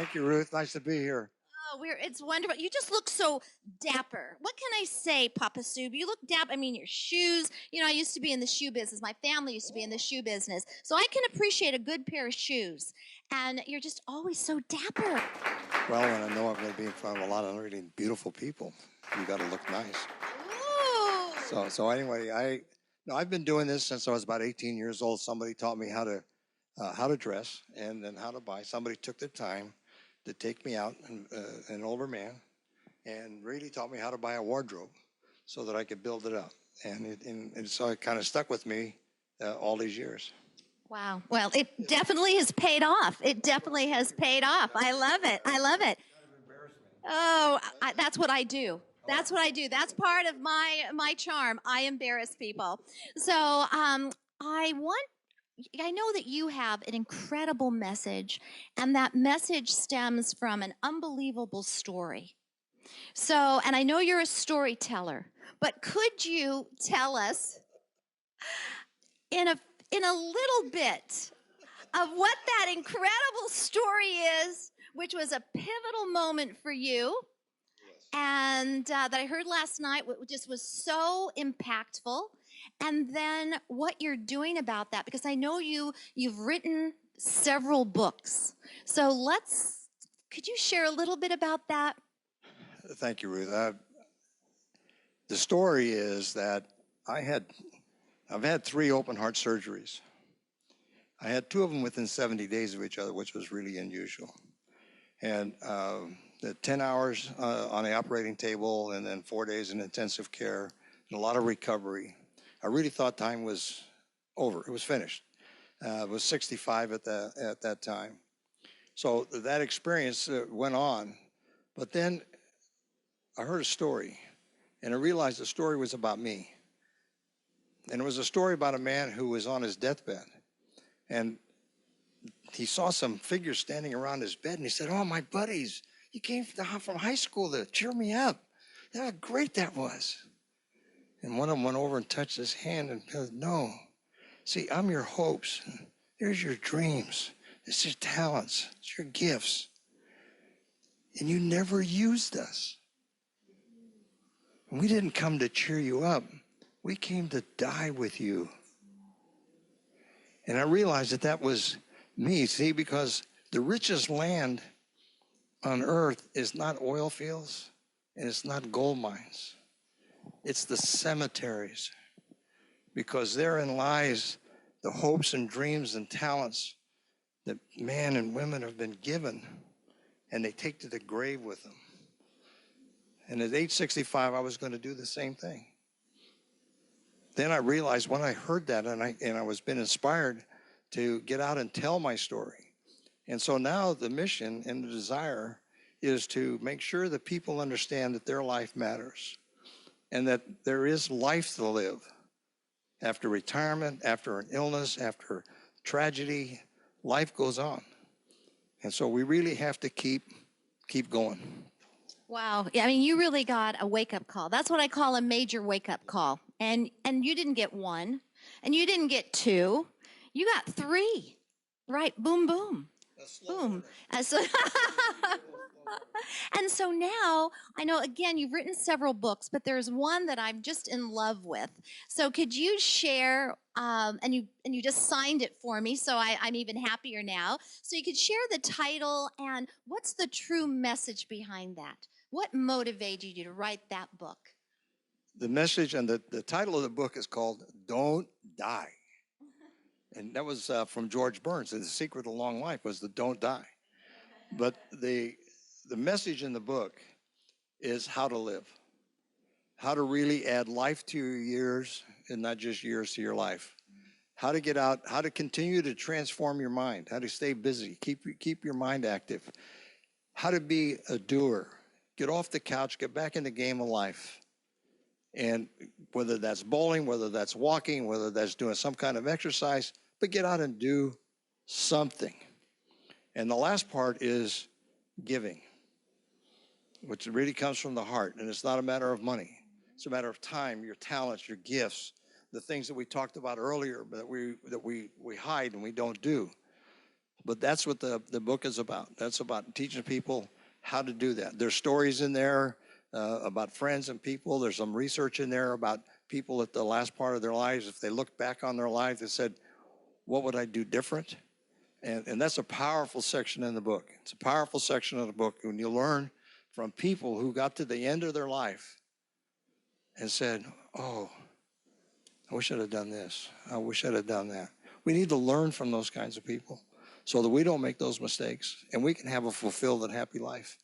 Thank you, Ruth. Nice to be here. Oh, it's wonderful. You just look so dapper. What can I say, Papa Soob? You look dapper. I mean, your shoes. I used to be in the shoe business. My family used to be in the shoe business. So I can appreciate a good pair of shoes. And you're just always so dapper. Well, when I know I'm going to be in front of a lot of really beautiful people, you got to look nice. Ooh. So anyway, I've been doing this since I was about 18 years old. Somebody taught me how to dress and then how to buy. Somebody took their time to take me out, an older man, and really taught me how to buy a wardrobe so that I could build it up. And so it kind of stuck with me all these years. Wow. Well, it definitely has paid off. It definitely has paid off. I love it. I love it. Oh, that's what I do. That's what I do. That's part of my charm. I embarrass people. So I know that you have an incredible message, and that message stems from an unbelievable story. So, and I know you're a storyteller, but could you tell us in a little bit of what that incredible story is, which was a pivotal moment for you, and that I heard last night, which just was so impactful, and then what you're doing about that, because I know you've written several books. So could you share a little bit about that? Thank you, Ruth. The story is that I've had 3 open heart surgeries. I had 2 of them within 70 days of each other, which was really unusual. And the 10 hours on the operating table, and then 4 days in intensive care, and a lot of recovery. I really thought time was over. It was finished. I was 65 at that time. So that experience went on. But then I heard a story, and I realized the story was about me. And it was a story about a man who was on his deathbed. And he saw some figures standing around his bed, and he said, "Oh, my buddies, you came from high school to cheer me up. How great that was." And one of them went over and touched his hand and said, "No, see, I'm your hopes. Here's your dreams. It's your talents. It's your gifts. And you never used us. We didn't come to cheer you up. We came to die with you." And I realized that was me, see, because the richest land on earth is not oil fields and it's not gold mines. It's the cemeteries, because therein lies the hopes and dreams and talents that man and women have been given, and they take to the grave with them. And at age 65, I was going to do the same thing. Then I realized when I heard that, and I was been inspired to get out and tell my story. And so now the mission and the desire is to make sure that people understand that their life matters and that there is life to live after retirement, after an illness, after tragedy. Life goes on. And so we really have to keep going. Wow. Yeah, I mean, you really got a wake-up call. That's what I call a major wake-up call. And you didn't get 1, and you didn't get 2. You got 3. Right? Boom, boom. Boom. And so now, I know, again, you've written several books, but there's one that I'm just in love with. So could you share, and you just signed it for me, so I'm even happier now. So you could share the title and what's the true message behind that? What motivated you to write that book? The message and the title of the book is called "Don't Die." And that was from George Burns. The secret of long life was the don't die. But the message in the book is how to live, how to really add life to your years and not just years to your life, how to get out, how to continue to transform your mind, how to stay busy, keep your mind active, how to be a doer, get off the couch, get back in the game of life. And whether that's bowling, whether that's walking, whether that's doing some kind of exercise, but get out and do something. And the last part is giving, which really comes from the heart. And it's not a matter of money. It's a matter of time, your talents, your gifts, the things that we talked about earlier that we hide and we don't do. But that's what the book is about. That's about teaching people how to do that. There's stories in there about friends and people. There's some research in there about people at the last part of their lives. If they look back on their life, they said, what would I do different? And that's a powerful section in the book. It's a powerful section of the book when you learn from people who got to the end of their life and said, oh, I wish I'd have done this. I wish I'd have done that. We need to learn from those kinds of people so that we don't make those mistakes and we can have a fulfilled and happy life.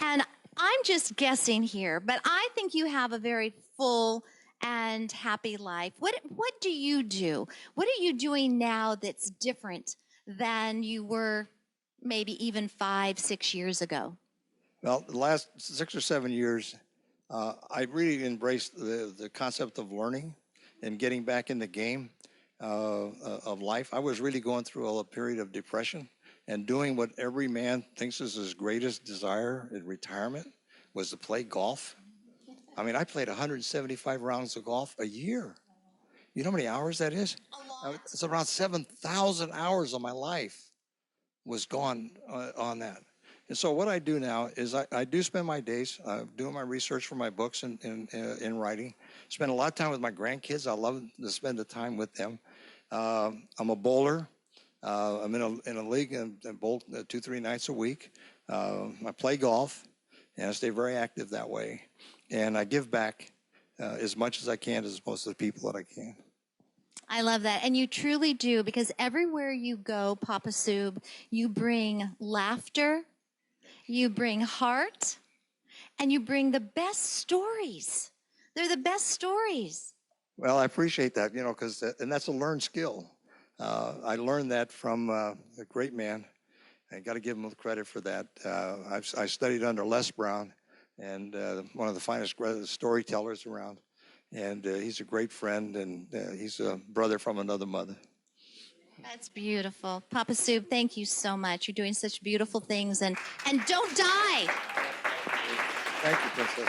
And I'm just guessing here, but I think you have a very full and happy life. What do you do? What are you doing now that's different than you were maybe even 5, 6 years ago? Well, the last 6 or 7 years, I really embraced the concept of learning and getting back in the game of life. I was really going through a period of depression and doing what every man thinks is his greatest desire in retirement was to play golf. I mean, I played 175 rounds of golf a year. You know how many hours that is? A lot. It's around 7,000 hours of my life was gone on that. And so what I do now is I do spend my days doing my research for my books and in writing. Spend a lot of time with my grandkids. I love to spend the time with them. I'm a bowler. I'm in a league and bowl 2-3 nights a week. I play golf, and I stay very active that way. And I give back as much as I can to most of the people that I can. I love that. And you truly do, because everywhere you go, Papa Soob, you bring laughter, you bring heart, and you bring the best stories. They're the best stories. Well, I appreciate that, because and that's a learned skill. I learned that from a great man. I got to give him the credit for that. I studied under Les Brown, and one of the finest storytellers around. And he's a great friend, and he's a brother from another mother. That's beautiful. Papa Soob, thank you so much. You're doing such beautiful things, and don't die. Thank you, Princess.